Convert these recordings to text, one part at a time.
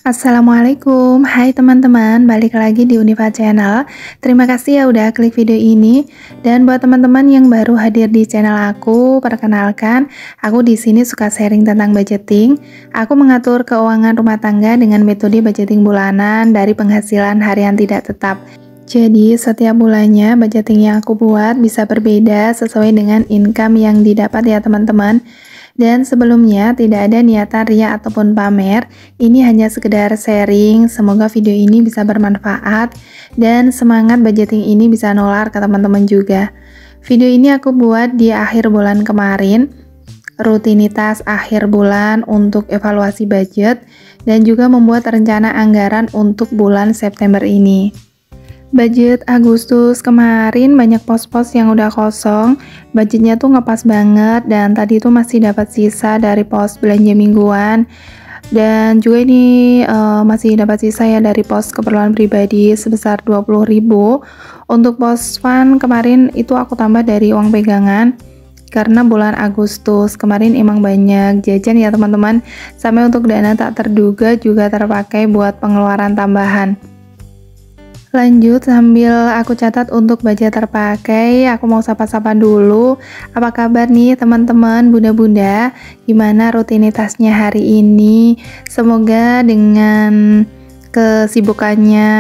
Assalamualaikum, hai teman-teman, balik lagi di Unifa Channel. Terima kasih ya udah klik video ini. Dan buat teman-teman yang baru hadir di channel aku, perkenalkan, aku di sini suka sharing tentang budgeting. Aku mengatur keuangan rumah tangga dengan metode budgeting bulanan dari penghasilan harian tidak tetap. Jadi setiap bulannya budgeting yang aku buat bisa berbeda sesuai dengan income yang didapat ya teman-teman. Dan sebelumnya tidak ada niatan ria ataupun pamer, ini hanya sekedar sharing, semoga video ini bisa bermanfaat dan semangat budgeting ini bisa nular ke teman-teman juga. Video ini aku buat di akhir bulan kemarin, rutinitas akhir bulan untuk evaluasi budget dan juga membuat rencana anggaran untuk bulan September ini. Budget Agustus kemarin banyak pos-pos yang udah kosong, budgetnya tuh ngepas banget dan tadi tuh masih dapat sisa dari pos belanja mingguan dan juga ini masih dapat sisa ya dari pos keperluan pribadi sebesar 20.000. Untuk pos fund kemarin itu aku tambah dari uang pegangan karena bulan Agustus kemarin emang banyak jajan ya teman-teman, sampai untuk dana tak terduga juga terpakai buat pengeluaran tambahan. Lanjut sambil aku catat untuk budget terpakai, aku mau sapa-sapa dulu. Apa kabar nih teman-teman, bunda-bunda? Gimana rutinitasnya hari ini? Semoga dengan kesibukannya,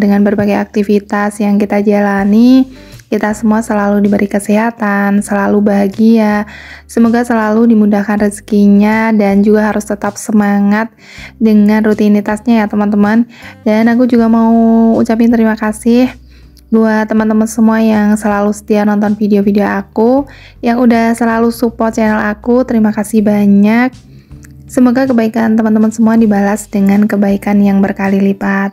dengan berbagai aktivitas yang kita jalani, kita semua selalu diberi kesehatan, selalu bahagia. Semoga selalu dimudahkan rezekinya dan juga harus tetap semangat dengan rutinitasnya ya teman-teman. Dan aku juga mau ucapin terima kasih buat teman-teman semua yang selalu setia nonton video-video aku, yang udah selalu support channel aku. Terima kasih banyak. Semoga kebaikan teman-teman semua dibalas dengan kebaikan yang berkali lipat.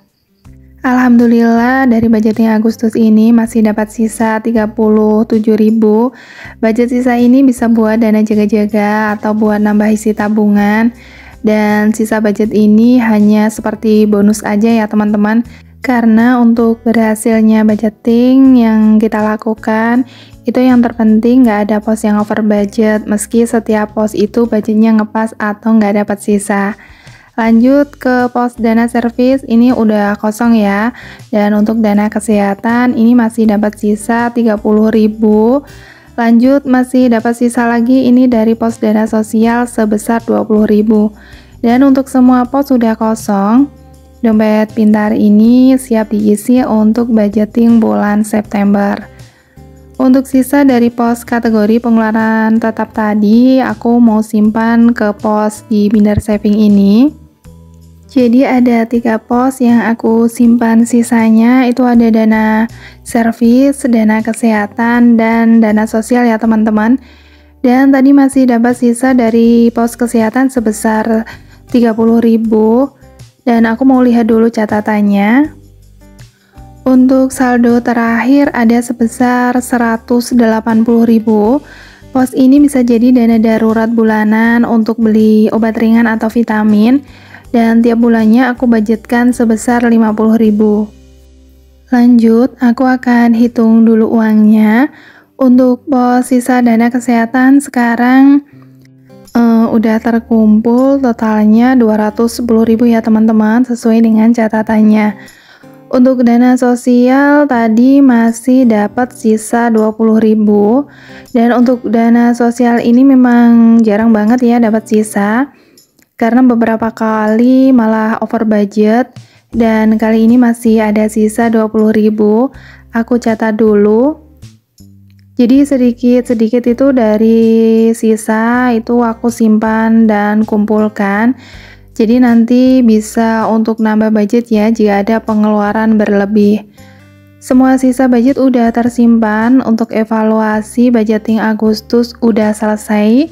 Alhamdulillah dari budgeting Agustus ini masih dapat sisa 37.000. Budget sisa ini bisa buat dana jaga-jaga atau buat nambah isi tabungan. Dan sisa budget ini hanya seperti bonus aja ya teman-teman. Karena untuk berhasilnya budgeting yang kita lakukan, itu yang terpenting nggak ada pos yang over budget, meski setiap pos itu budgetnya ngepas atau nggak dapat sisa. Lanjut ke pos dana servis, ini udah kosong ya. Dan untuk dana kesehatan ini masih dapat sisa 30.000. Lanjut masih dapat sisa lagi ini dari pos dana sosial sebesar 20.000. Dan untuk semua pos sudah kosong. Dompet pintar ini siap diisi untuk budgeting bulan September. Untuk sisa dari pos kategori pengeluaran tetap tadi, aku mau simpan ke pos di binder saving ini. Jadi ada 3 pos yang aku simpan sisanya, itu ada dana servis, dana kesehatan, dan dana sosial ya teman-teman. Dan tadi masih dapat sisa dari pos kesehatan sebesar 30.000. Dan aku mau lihat dulu catatannya. Untuk saldo terakhir ada sebesar 180.000. Pos ini bisa jadi dana darurat bulanan untuk beli obat ringan atau vitamin. Dan tiap bulannya aku budgetkan sebesar 50.000. Lanjut, aku akan hitung dulu uangnya. Untuk pos sisa dana kesehatan sekarang udah terkumpul totalnya 210.000 ya teman-teman, sesuai dengan catatannya. Untuk dana sosial tadi masih dapat sisa 20.000. Dan untuk dana sosial ini memang jarang banget ya dapat sisa, karena beberapa kali malah over budget, dan kali ini masih ada sisa 20.000. Aku catat dulu. Jadi sedikit-sedikit itu dari sisa itu aku simpan dan kumpulkan. Jadi nanti bisa untuk nambah budget ya jika ada pengeluaran berlebih. Semua sisa budget udah tersimpan. Untuk evaluasi budgeting Agustus udah selesai.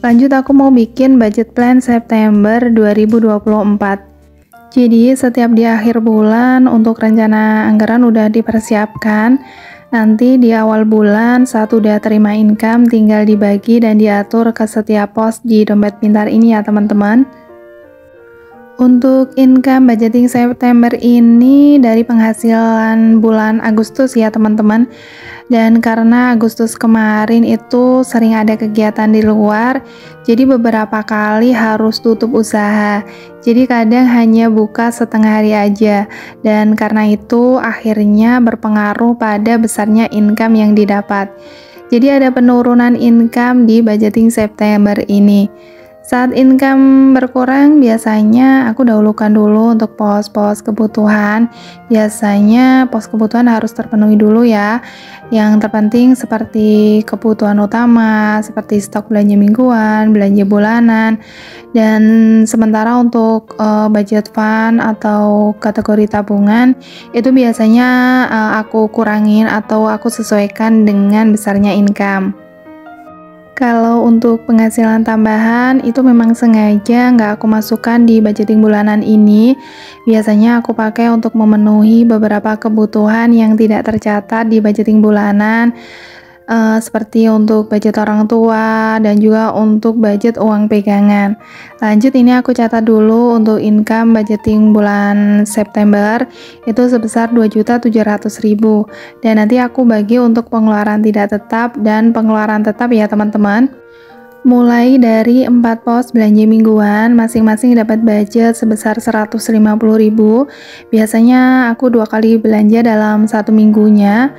Lanjut aku mau bikin budget plan September 2024. Jadi setiap di akhir bulan untuk rencana anggaran udah dipersiapkan. Nanti di awal bulan saat udah terima income tinggal dibagi dan diatur ke setiap pos di dompet pintar ini ya teman-teman. Untuk income budgeting September ini dari penghasilan bulan Agustus ya teman-teman. Dan karena Agustus kemarin itu sering ada kegiatan di luar, jadi beberapa kali harus tutup usaha. Jadi kadang hanya buka setengah hari aja. Dan karena itu akhirnya berpengaruh pada besarnya income yang didapat. Jadi ada penurunan income di budgeting September ini. Saat income berkurang, biasanya aku dahulukan dulu untuk pos-pos kebutuhan. Biasanya pos kebutuhan harus terpenuhi dulu ya. Yang terpenting seperti kebutuhan utama, seperti stok belanja mingguan, belanja bulanan. Dan sementara untuk budget fund atau kategori tabungan, itu biasanya aku kurangin atau aku sesuaikan dengan besarnya income. Kalau untuk penghasilan tambahan itu memang sengaja nggak aku masukkan di budgeting bulanan ini. Biasanya aku pakai untuk memenuhi beberapa kebutuhan yang tidak tercatat di budgeting bulanan, seperti untuk budget orang tua dan juga untuk budget uang pegangan. Lanjut, ini aku catat dulu untuk income budgeting bulan September itu sebesar 2.700.000, dan nanti aku bagi untuk pengeluaran tidak tetap dan pengeluaran tetap ya teman-teman. Mulai dari 4 pos belanja mingguan, masing-masing dapat budget sebesar 150.000. Biasanya aku 2 kali belanja dalam 1 minggunya.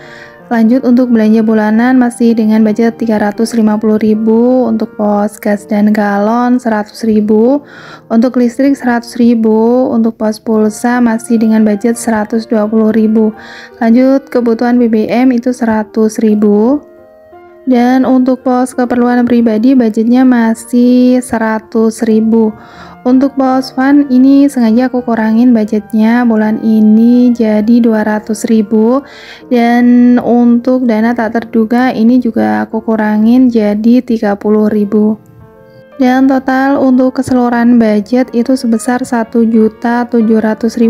Lanjut, untuk belanja bulanan masih dengan budget 350.000, untuk pos gas dan galon 100.000, untuk listrik 100.000, untuk pos pulsa masih dengan budget 120.000. Lanjut, kebutuhan BBM itu 100.000. Dan untuk pos keperluan pribadi budgetnya masih 100.000. Untuk pos fund ini sengaja aku kurangin budgetnya bulan ini jadi 200.000, dan untuk dana tak terduga ini juga aku kurangin jadi 30.000. Dan total untuk keseluruhan budget itu sebesar 1.700.000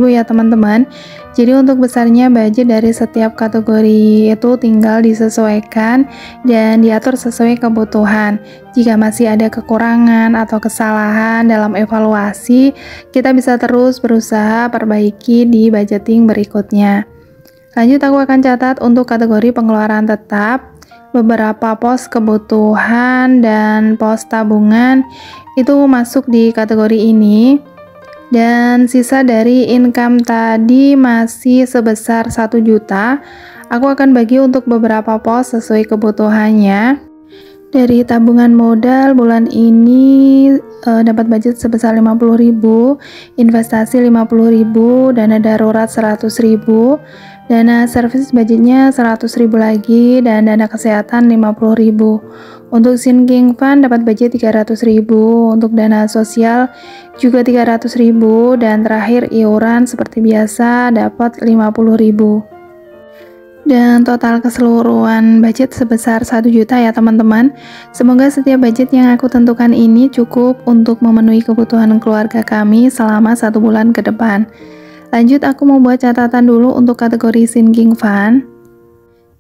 ya teman-teman. Jadi untuk besarnya budget dari setiap kategori itu tinggal disesuaikan dan diatur sesuai kebutuhan. Jika masih ada kekurangan atau kesalahan dalam evaluasi, kita bisa terus berusaha perbaiki di budgeting berikutnya. Lanjut, aku akan catat untuk kategori pengeluaran tetap. Beberapa pos kebutuhan dan pos tabungan itu masuk di kategori ini, dan sisa dari income tadi masih sebesar 1 juta. Aku akan bagi untuk beberapa pos sesuai kebutuhannya. Dari tabungan modal bulan ini dapat budget sebesar 50.000, investasi 50.000, dana darurat 100.000, dana servis budgetnya 100.000 lagi, dan dana kesehatan 50.000. Untuk sinking fund dapat budget 300.000, untuk dana sosial juga 300.000, dan terakhir iuran seperti biasa dapat 50.000. Dan total keseluruhan budget sebesar 1 juta ya teman-teman. Semoga setiap budget yang aku tentukan ini cukup untuk memenuhi kebutuhan keluarga kami selama 1 bulan ke depan. Lanjut, aku mau buat catatan dulu untuk kategori sinking fund.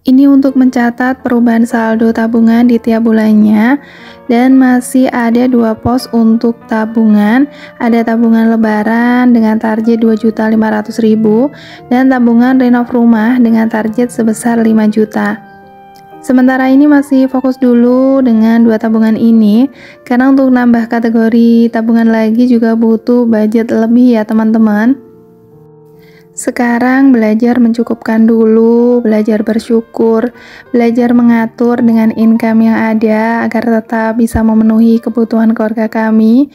Ini untuk mencatat perubahan saldo tabungan di tiap bulannya, dan masih ada 2 pos untuk tabungan. Ada tabungan lebaran dengan target 2.500.000 dan tabungan renov rumah dengan target sebesar 5 juta. Sementara ini masih fokus dulu dengan 2 tabungan ini, karena untuk nambah kategori tabungan lagi juga butuh budget lebih ya teman-teman. Sekarang belajar mencukupkan dulu, belajar bersyukur, belajar mengatur dengan income yang ada agar tetap bisa memenuhi kebutuhan keluarga kami.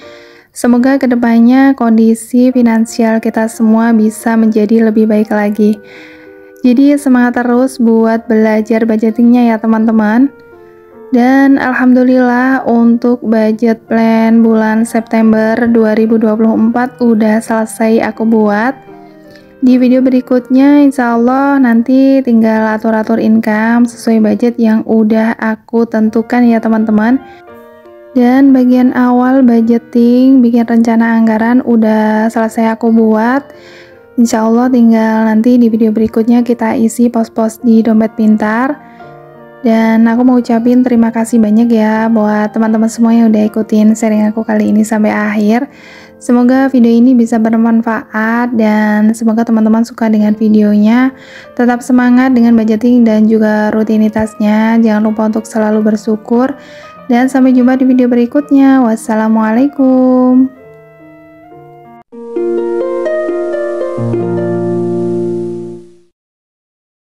Semoga kedepannya kondisi finansial kita semua bisa menjadi lebih baik lagi. Jadi semangat terus buat belajar budgetingnya ya teman-teman. Dan alhamdulillah untuk budget plan bulan September 2024 udah selesai aku buat. Di video berikutnya insya Allah nanti tinggal atur-atur income sesuai budget yang udah aku tentukan ya teman-teman. Dan bagian awal budgeting, bikin rencana anggaran udah selesai aku buat. Insya Allah tinggal nanti di video berikutnya kita isi pos-pos di dompet pintar. Dan aku mau ucapin terima kasih banyak ya buat teman-teman semua yang udah ikutin sharing aku kali ini sampai akhir. Semoga video ini bisa bermanfaat dan semoga teman-teman suka dengan videonya. Tetap semangat dengan budgeting dan juga rutinitasnya. Jangan lupa untuk selalu bersyukur. Dan sampai jumpa di video berikutnya. Wassalamualaikum.